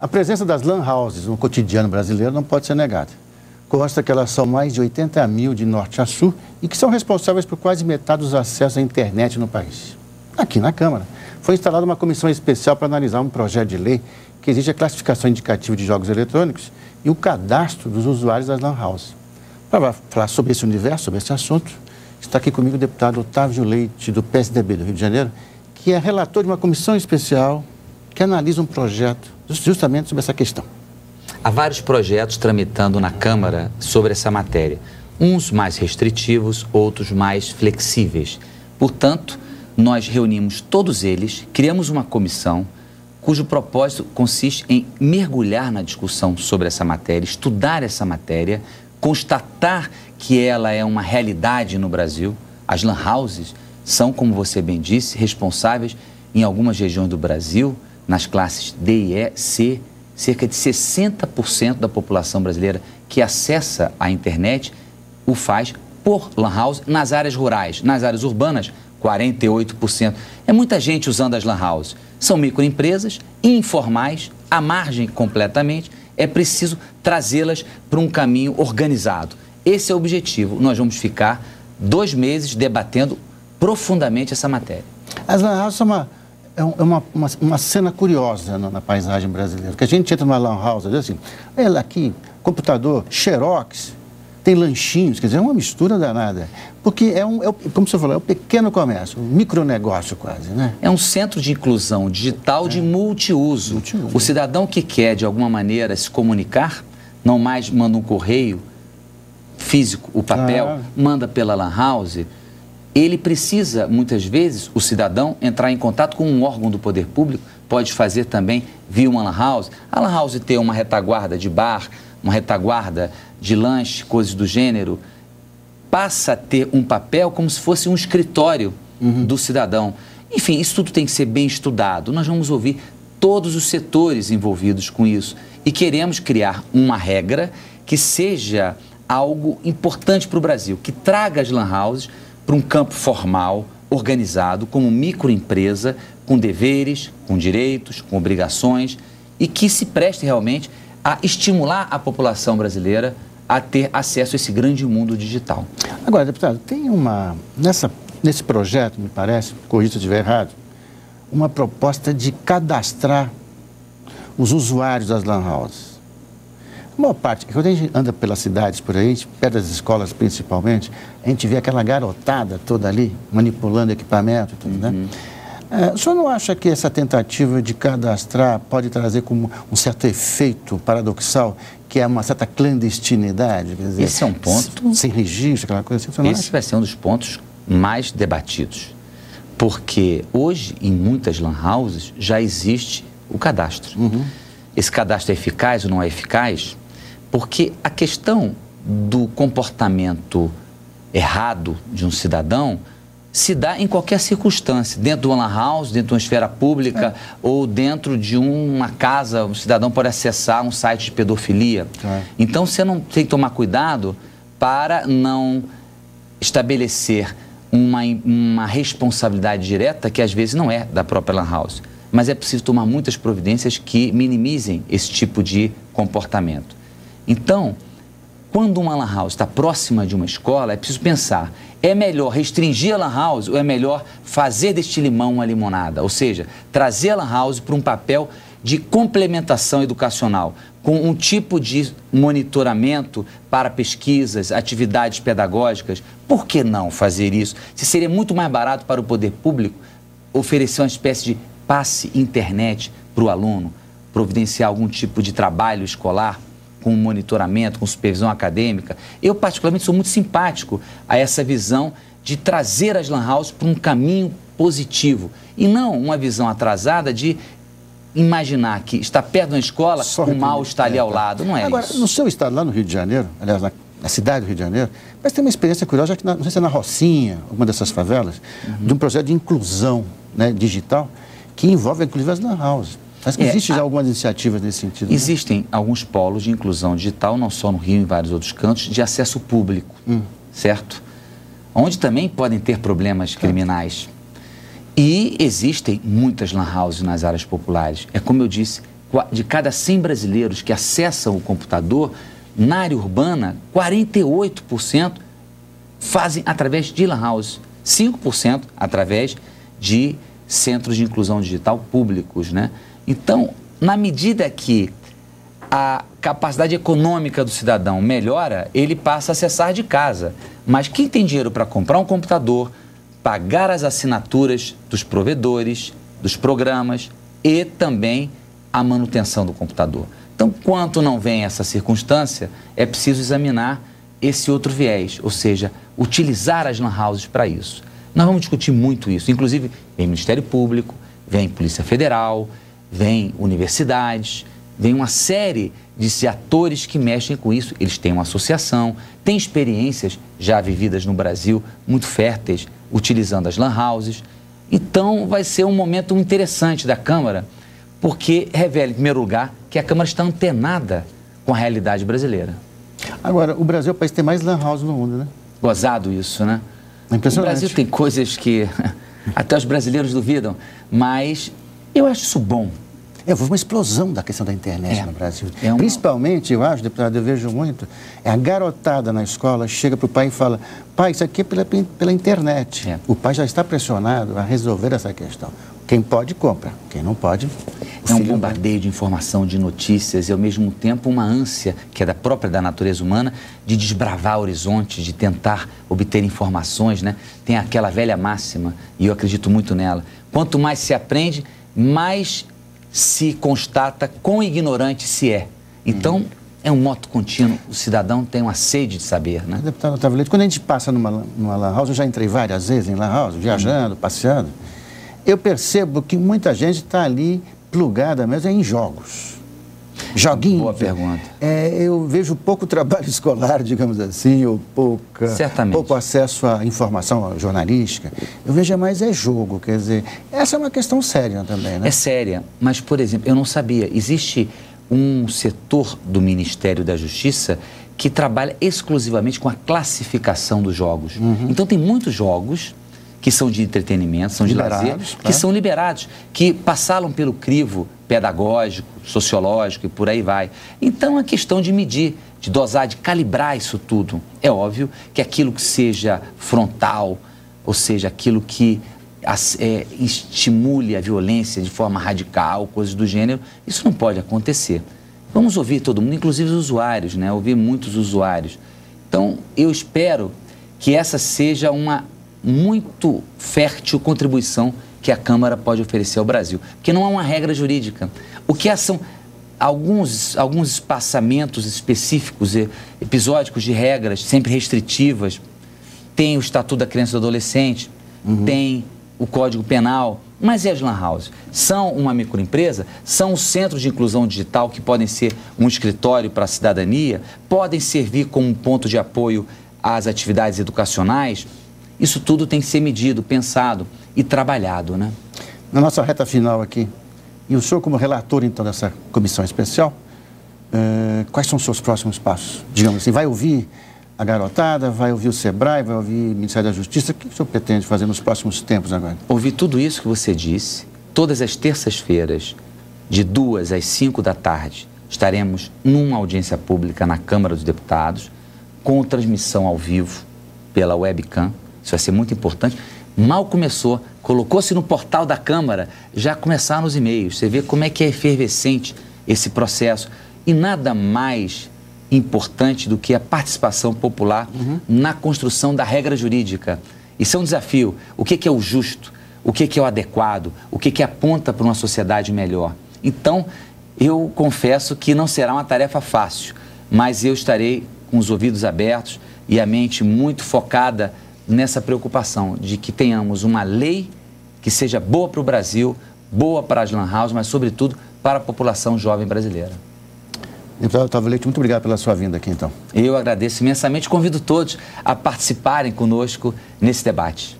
A presença das lan houses no cotidiano brasileiro não pode ser negada. Consta que elas são mais de 80 mil de norte a sul e que são responsáveis por quase metade dos acessos à internet no país. Aqui na Câmara, foi instalada uma comissão especial para analisar um projeto de lei que exige a classificação indicativa de jogos eletrônicos e o cadastro dos usuários das lan houses. Para falar sobre esse universo, sobre esse assunto, está aqui comigo o deputado Otávio Leite, do PSDB do Rio de Janeiro, que é relator de uma comissão especial que analisa um projeto justamente sobre essa questão. Há vários projetos tramitando na Câmara sobre essa matéria, uns mais restritivos, outros mais flexíveis. Portanto, nós reunimos todos eles, criamos uma comissão cujo propósito consiste em mergulhar na discussão sobre essa matéria, estudar essa matéria, constatar que ela é uma realidade no Brasil. As lan houses são, como você bem disse, responsáveis em algumas regiões do Brasil, nas classes D e E, C, cerca de 60% da população brasileira que acessa a internet o faz por lan house nas áreas rurais. Nas áreas urbanas, 48%. É muita gente usando as lan houses. São microempresas informais, à margem completamente. É preciso trazê-las para um caminho organizado. Esse é o objetivo. Nós vamos ficar 2 meses debatendo profundamente essa matéria. As lan houses são uma cena curiosa na paisagem brasileira. Porque a gente entra numa lan house, assim, ela aqui, computador, xerox, tem lanchinhos, quer dizer, é uma mistura danada. Porque como você falou, é um pequeno comércio, um micronegócio quase, né? É um centro de inclusão digital de multiuso. O cidadão que quer, de alguma maneira, se comunicar, não mais manda um correio físico, o papel, manda pela lan house. Ele precisa, muitas vezes, o cidadão, entrar em contato com um órgão do poder público, pode fazer também via uma lan house. A lan house tem uma retaguarda de bar, uma retaguarda de lanche, coisas do gênero, passa a ter um papel como se fosse um escritório do cidadão. Enfim, isso tudo tem que ser bem estudado. Nós vamos ouvir todos os setores envolvidos com isso e queremos criar uma regra que seja algo importante para o Brasil, que traga as lan houses para um campo formal, organizado, como microempresa, com deveres, com direitos, com obrigações e que se preste realmente a estimular a população brasileira a ter acesso a esse grande mundo digital. Agora, deputado, tem nesse projeto, me parece, corrija se eu estiver errado, uma proposta de cadastrar os usuários das lan houses. A maior parte, quando a gente anda pelas cidades por aí, perto das escolas principalmente, a gente vê aquela garotada toda ali, manipulando equipamento e tudo, né? O senhor não acha que essa tentativa de cadastrar pode trazer como um certo efeito paradoxal, que é uma certa clandestinidade? Quer dizer, esse é um ponto... Sem registro, aquela coisa assim. Esse vai ser um dos pontos mais debatidos. Porque hoje, em muitas lan houses, já existe o cadastro. Esse cadastro é eficaz ou não é eficaz? Porque a questão do comportamento errado de um cidadão se dá em qualquer circunstância, dentro de uma lan house, dentro de uma esfera pública ou dentro de uma casa, um cidadão pode acessar um site de pedofilia. Então, você não tem que tomar cuidado para não estabelecer uma responsabilidade direta que às vezes não é da própria lan house. Mas é preciso tomar muitas providências que minimizem esse tipo de comportamento. Então, quando uma lan house está próxima de uma escola, é preciso pensar, é melhor restringir a lan house ou é melhor fazer deste limão uma limonada? Ou seja, trazer a lan house para um papel de complementação educacional, com um tipo de monitoramento para pesquisas, atividades pedagógicas. Por que não fazer isso? Se seria muito mais barato para o poder público oferecer uma espécie de passe internet para o aluno, providenciar algum tipo de trabalho escolar, com monitoramento, com supervisão acadêmica. Eu, particularmente, sou muito simpático a essa visão de trazer as lan houses para um caminho positivo e não uma visão atrasada de imaginar que está perto de uma escola, o mal está ali ao lado. Não é Agora, isso. No seu estado, lá no Rio de Janeiro, aliás, na cidade do Rio de Janeiro, mas tem uma experiência curiosa, não sei se é na Rocinha, alguma dessas favelas, de um projeto de inclusão, né, digital, que envolve, inclusive, as lan houses. Mas existem já algumas iniciativas nesse sentido? Existem alguns polos de inclusão digital, não só no Rio, em vários outros cantos, de acesso público, certo? Onde também podem ter problemas criminais. E existem muitas lan houses nas áreas populares. É como eu disse, de cada 100 brasileiros que acessam o computador, na área urbana, 48% fazem através de lan house, 5% através de centros de inclusão digital públicos, né? Então, na medida que a capacidade econômica do cidadão melhora, ele passa a acessar de casa. Mas quem tem dinheiro para comprar um computador, pagar as assinaturas dos provedores, dos programas e também a manutenção do computador. Então, quanto não vem essa circunstância, é preciso examinar esse outro viés, ou seja, utilizar as lan houses para isso. Nós vamos discutir muito isso, inclusive vem Ministério Público, vem Polícia Federal, vem universidades, vem uma série de atores que mexem com isso. Eles têm uma associação, têm experiências já vividas no Brasil, muito férteis, utilizando as lan houses. Então, vai ser um momento interessante da Câmara, porque revela, em primeiro lugar, que a Câmara está antenada com a realidade brasileira. Agora, o Brasil é o país que tem mais lan house no mundo, né? Gozado isso, né? É impressionante. O Brasil tem coisas que até os brasileiros duvidam, mas eu acho isso bom. Houve uma explosão da questão da internet no Brasil. Uma... Principalmente, eu acho, deputado, eu vejo muito, a garotada na escola chega para o pai e fala: pai, isso aqui é pela internet. O pai já está pressionado a resolver essa questão. Quem pode, compra. Quem não pode... É um bombardeio de informação, de notícias e, ao mesmo tempo, uma ânsia, que é própria da natureza humana, de desbravar horizontes, de tentar obter informações, né? Tem aquela velha máxima, e eu acredito muito nela: quanto mais se aprende, mais se constata quão ignorante se é. Então, é um moto contínuo. O cidadão tem uma sede de saber, né? Deputado Otávio Leite, quando a gente passa numa lan house, eu já entrei várias vezes em lan house, viajando, passeando, eu percebo que muita gente está ali plugada mesmo em jogos. Joguinhos. Boa pergunta. Eu vejo pouco trabalho escolar, digamos assim, ou pouco acesso à informação jornalística. Eu vejo mais jogo, quer dizer, essa é uma questão séria também, né? É séria, mas, por exemplo, eu não sabia, existe um setor do Ministério da Justiça que trabalha exclusivamente com a classificação dos jogos. Então, tem muitos jogos que são de entretenimento, são de lazer, que são liberados, que passaram pelo crivo pedagógico, sociológico e por aí vai. Então, é questão de medir, de dosar, de calibrar isso tudo. É óbvio que aquilo que seja frontal, ou seja, aquilo que estimule a violência de forma radical, coisas do gênero, isso não pode acontecer. Vamos ouvir todo mundo, inclusive os usuários, né? Ouvir muitos usuários. Então, eu espero que essa seja uma muito fértil contribuição que a Câmara pode oferecer ao Brasil, porque não há uma regra jurídica. O que são alguns espaçamentos específicos, episódicos de regras, sempre restritivas. Tem o Estatuto da Criança e do Adolescente, tem o Código Penal, mas e as lan houses? São uma microempresa? São centros de inclusão digital que podem ser um escritório para a cidadania? Podem servir como um ponto de apoio às atividades educacionais? Isso tudo tem que ser medido, pensado e trabalhado, né? Na nossa reta final aqui, e o senhor como relator, então, dessa comissão especial, quais são os seus próximos passos? Digamos assim, vai ouvir a garotada, vai ouvir o SEBRAE, vai ouvir o Ministério da Justiça? O que o senhor pretende fazer nos próximos tempos agora? Ouvir tudo isso que você disse. Todas as terças-feiras, de 2 às 5 da tarde, estaremos numa audiência pública na Câmara dos Deputados, com transmissão ao vivo pela webcam. Isso vai ser muito importante. Mal começou, colocou-se no portal da Câmara, já começaram os e-mails. Você vê como é que é efervescente esse processo. E nada mais importante do que a participação popular na construção da regra jurídica. Isso é um desafio. O que é o justo? O que é o adequado? O que aponta para uma sociedade melhor? Então, eu confesso que não será uma tarefa fácil, mas eu estarei com os ouvidos abertos e a mente muito focada nessa preocupação de que tenhamos uma lei que seja boa para o Brasil, boa para as lan houses, mas, sobretudo, para a população jovem brasileira. Deputado Otávio Leite, muito obrigado pela sua vinda aqui, então. Eu agradeço imensamente, convido todos a participarem conosco nesse debate.